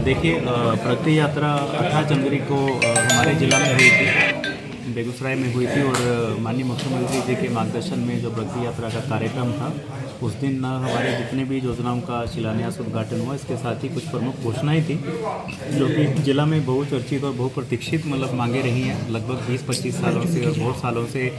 देखिए प्रगति यात्रा 18 जनवरी को हमारे ज़िला में हुई थी, बेगूसराय में हुई थी। और माननीय मुख्यमंत्री जी के मार्गदर्शन में जो प्रगति यात्रा का कार्यक्रम था, उस दिन हमारे जितने भी योजनाओं का शिलान्यास उद्घाटन हुआ, इसके साथ ही कुछ प्रमुख घोषणाएं थी जो कि जिला में बहुचर्चित और बहुप्रतीक्षित मांगे रही हैं लगभग 20-25 सालों से। और बहुत सालों से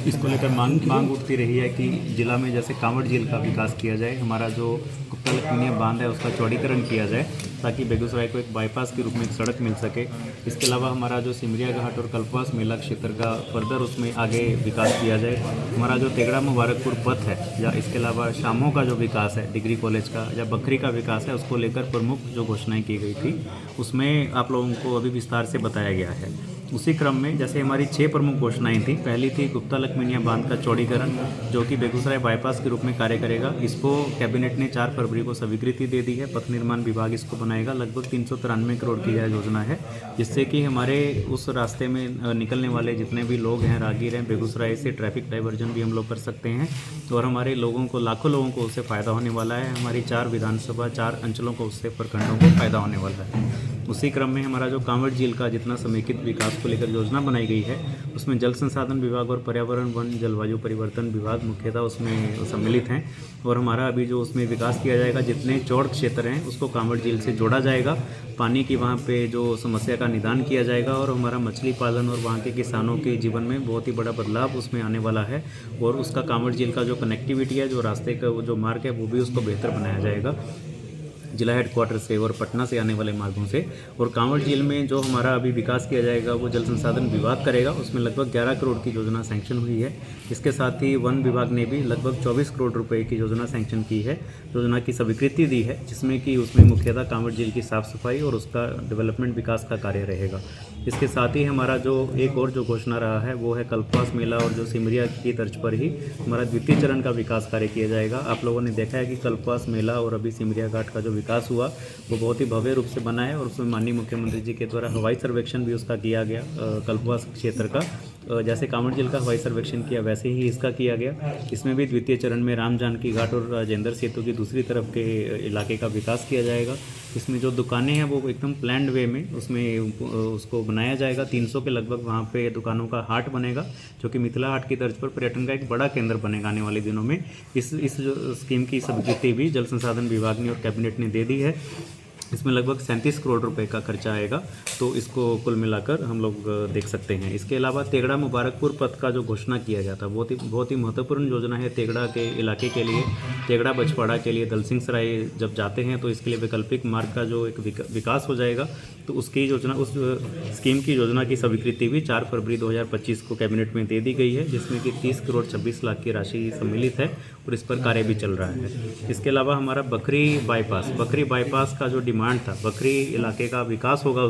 इसको लेकर मांग उठती रही है कि जिला में जैसे कांवड़ झील का विकास किया जाए, हमारा जो गुप्ता लखमीनिया बांध है उसका चौड़ीकरण किया जाए ताकि बेगूसराय को एक बाईपास के रूप में एक सड़क मिल सके। इसके अलावा हमारा जो सिमरिया घाट और कल्पवास मेला क्षेत्र का फर्दर उसमें आगे विकास किया जाए। हमारा जो तेगड़ा मुबारकपुर पथ है या इसके अलावा शामों का जो विकास है, डिग्री कॉलेज का या बकरी का विकास है, उसको लेकर प्रमुख जो घोषणाएँ की गई थी उसमें आप लोगों को अभी विस्तार से बताया गया है। उसी क्रम में जैसे हमारी 6 प्रमुख घोषणाएं थी, पहली थी गुप्ता लखमीनिया बांध का चौड़ीकरण जो कि बेगूसराय बाईपास के रूप में कार्य करेगा। इसको कैबिनेट ने 4 फरवरी को स्वीकृति दे दी है। पथ निर्माण विभाग इसको बनाएगा। लगभग 393 करोड़ की यह योजना है, जिससे कि हमारे उस रास्ते में निकलने वाले जितने भी लोग हैं, राहगीर हैं, बेगूसराय से ट्रैफिक डाइवर्जन भी हम लोग कर सकते हैं और हमारे लोगों को, लाखों लोगों को उससे फ़ायदा होने वाला है। हमारी 4 विधानसभा 4 अंचलों को उससे, प्रखंडों को फ़ायदा होने वाला है। उसी क्रम में हमारा जो कांवड़ झील का जितना समेकित विकास को लेकर योजना बनाई गई है, उसमें जल संसाधन विभाग और पर्यावरण वन जलवायु परिवर्तन विभाग मुख्यतः उसमें सम्मिलित हैं। और हमारा अभी जो उसमें विकास किया जाएगा, जितने चौड़ क्षेत्र हैं उसको कांवड़ झील से जोड़ा जाएगा। पानी की वहाँ पे जो समस्या का निदान किया जाएगा और हमारा मछली पालन और वहाँ के किसानों के जीवन में बहुत ही बड़ा बदलाव उसमें आने वाला है। और उसका कांवड़ झील का जो कनेक्टिविटी है, जो रास्ते का वो जो मार्ग है, वो भी उसको बेहतर बनाया जाएगा जिला हेडक्वार्टर से और पटना से आने वाले मार्गों से। और कांवड़ झील में जो हमारा अभी विकास किया जाएगा वो जल संसाधन विभाग करेगा। उसमें लगभग 11 करोड़ की योजना सैंक्शन हुई है। इसके साथ ही वन विभाग ने भी लगभग 24 करोड़ रुपए की योजना सैंक्शन की है, योजना की स्वीकृति दी है, जिसमें कि उसमें मुख्यतः कांवड़ झील की साफ़ सफाई और उसका डेवलपमेंट विकास का कार्य रहेगा। इसके साथ ही हमारा जो एक और जो घोषणा रहा है वो है कल्पवास मेला, और जो सिमरिया की तर्ज पर ही हमारा द्वितीय चरण का विकास कार्य किया जाएगा। आप लोगों ने देखा है कि कल्पवास मेला और अभी सिमरिया घाट का जो विकास हुआ वो बहुत ही भव्य रूप से बना है और उसमें माननीय मुख्यमंत्री जी के द्वारा हवाई सर्वेक्षण भी उसका किया गया। कल्पवास क्षेत्र का जैसे कांवड़ झील का हवाई सर्वेक्षण किया वैसे ही इसका किया गया। इसमें भी द्वितीय चरण में राम जानकी घाट और राजेंद्र सेतु की दूसरी तरफ के इलाके का विकास किया जाएगा। इसमें जो दुकानें हैं वो एकदम प्लान्ड वे में उसमें उसको बनाया जाएगा। 300 के लगभग वहाँ पे दुकानों का हाट बनेगा, जो कि मिथिला हाट की तर्ज पर पर्यटन का एक बड़ा केंद्र बनेगा आने वाले दिनों में। इस जो स्कीम की स्वीकृति भी जल संसाधन विभाग ने और कैबिनेट ने दे दी है। इसमें लगभग 37 करोड़ रुपए का खर्चा आएगा, तो इसको कुल मिलाकर हम लोग देख सकते हैं। इसके अलावा तेगड़ा मुबारकपुर पथ का जो घोषणा किया गया था, बहुत ही महत्वपूर्ण योजना है तेगड़ा के इलाके के लिए। तेगड़ा बछवाड़ा के लिए दलसिंह सराय जब जाते हैं तो इसके लिए वैकल्पिक मार्ग का जो एक विकास हो जाएगा, तो उसकी योजना, उस स्कीम की योजना की स्वीकृति भी 4 फरवरी 2025 को कैबिनेट में दे दी गई है, जिसमें कि 30 करोड़ 26 लाख की राशि सम्मिलित है और इस पर कार्य भी चल रहा है। इसके अलावा हमारा बकरी बाईपास का जो डिमांड था, बकरी इलाके का विकास होगा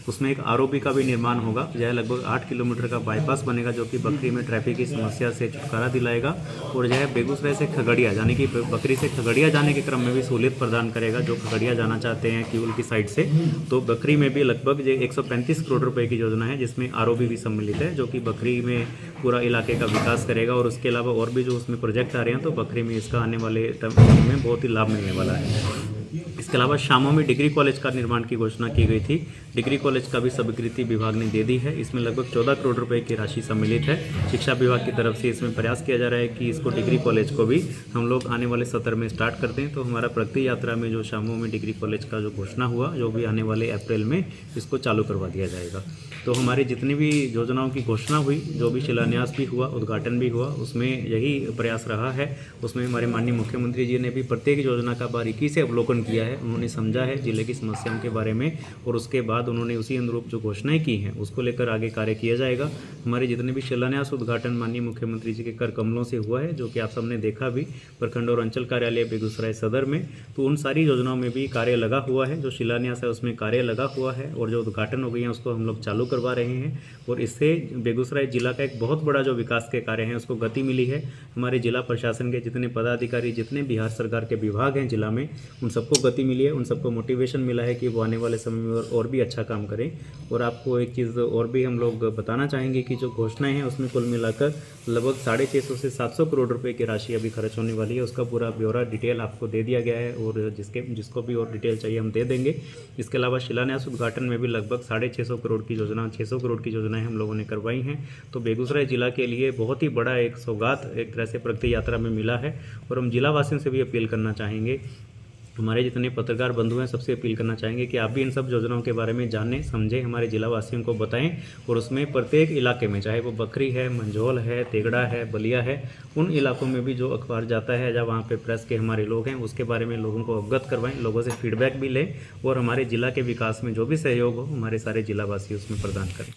उसमें एक आरओबी का भी निर्माण होगा। यह लगभग 8 किलोमीटर का बाईपास बनेगा, जो कि बकरी में ट्रैफिक की समस्या से छुटकारा दिलाएगा और यह बेगूसराय से खगड़िया, यानी कि बकरी से खगड़िया जाने के क्रम में भी सहूलियत प्रदान करेगा। जो खगड़िया जाना चाहते हैं किउल की साइड से, तो बकरी में भी लगभग 135 करोड़ रुपए की योजना है, जिसमें आरओबी भी सम्मिलित है, जो कि बकरी में पूरा इलाके का विकास करेगा। और उसके अलावा और भी जो उसमें प्रोजेक्ट आ रहे हैं, तो बकरी में इसका आने वाले टाइम में बहुत ही लाभ मिलने वाला है। इसके अलावा शामों में डिग्री कॉलेज का निर्माण की घोषणा की गई थी। डिग्री कॉलेज का भी स्वीकृति विभाग ने दे दी है। इसमें लगभग 14 करोड़ रुपए की राशि सम्मिलित है। शिक्षा विभाग की तरफ से इसमें प्रयास किया जा रहा है कि इसको डिग्री कॉलेज को भी हम लोग आने वाले सत्र में स्टार्ट कर दें। तो हमारा प्रगति यात्रा में जो शामों में डिग्री कॉलेज का जो घोषणा हुआ, जो भी आने वाले अप्रैल में इसको चालू करवा दिया जाएगा। तो हमारी जितनी भी योजनाओं की घोषणा हुई, जो भी शिलान्यास भी हुआ, उद्घाटन भी हुआ, उसमें यही प्रयास रहा है। उसमें हमारे माननीय मुख्यमंत्री जी ने भी प्रत्येक योजना का बारीकी से अवलोकन किया है। उन्होंने समझा है जिले की समस्याओं के बारे में और उसके बाद उन्होंने उसी अनुरूप जो घोषणाएं की हैं उसको लेकर आगे कार्य किया जाएगा। हमारे जितने भी शिलान्यास उद्घाटन माननीय मुख्यमंत्री जी के कर कमलों से हुआ है, जो कि आप सबने देखा भी प्रखंड और अंचल कार्यालय बेगूसराय सदर में, तो उन सारी योजनाओं में भी कार्य लगा हुआ है। जो शिलान्यास है उसमें कार्य लगा हुआ है और जो उद्घाटन हो गई है उसको हम लोग चालू करवा रहे हैं और इससे बेगूसराय जिला का एक बहुत बड़ा जो विकास के कार्य हैं उसको गति मिली है। हमारे जिला प्रशासन के जितने पदाधिकारी, जितने बिहार सरकार के विभाग हैं जिला में, उन सबको गति मिली है, उन सबको मोटिवेशन मिला है कि वो आने वाले समय में और भी अच्छा काम करें। और आपको एक चीज़ और भी हम लोग बताना चाहेंगे कि जो घोषणाएं हैं उसमें कुल मिलाकर लगभग 650 से 700 करोड़ रुपए की राशि अभी खर्च होने वाली है। उसका पूरा ब्यौरा डिटेल आपको दे दिया गया है और जिसको भी और डिटेल चाहिए हम दे देंगे। इसके अलावा शिलान्यास उद्घाटन में भी लगभग 650 करोड़ की योजना 600 करोड़ की योजनाएं हम लोगों ने करवाई हैं। तो बेगूसराय जिला के लिए बहुत ही बड़ा एक सौगात एक तरह से प्रगति यात्रा में मिला है। और हम जिला वासियों से भी अपील करना चाहेंगे, हमारे जितने पत्रकार बंधु हैं सबसे अपील करना चाहेंगे कि आप भी इन सब योजनाओं के बारे में जानें, समझें, हमारे जिला वासियों को बताएं। और उसमें प्रत्येक इलाके में, चाहे वो बकरी है, मंझोल है, तेगड़ा है, बलिया है, उन इलाकों में भी जो अखबार जाता है या वहाँ पे प्रेस के हमारे लोग हैं उसके बारे में लोगों को अवगत करवाएं, लोगों से फीडबैक भी लें और हमारे जिला के विकास में जो भी सहयोग हो हमारे सारे जिला वासी उसमें प्रदान करें।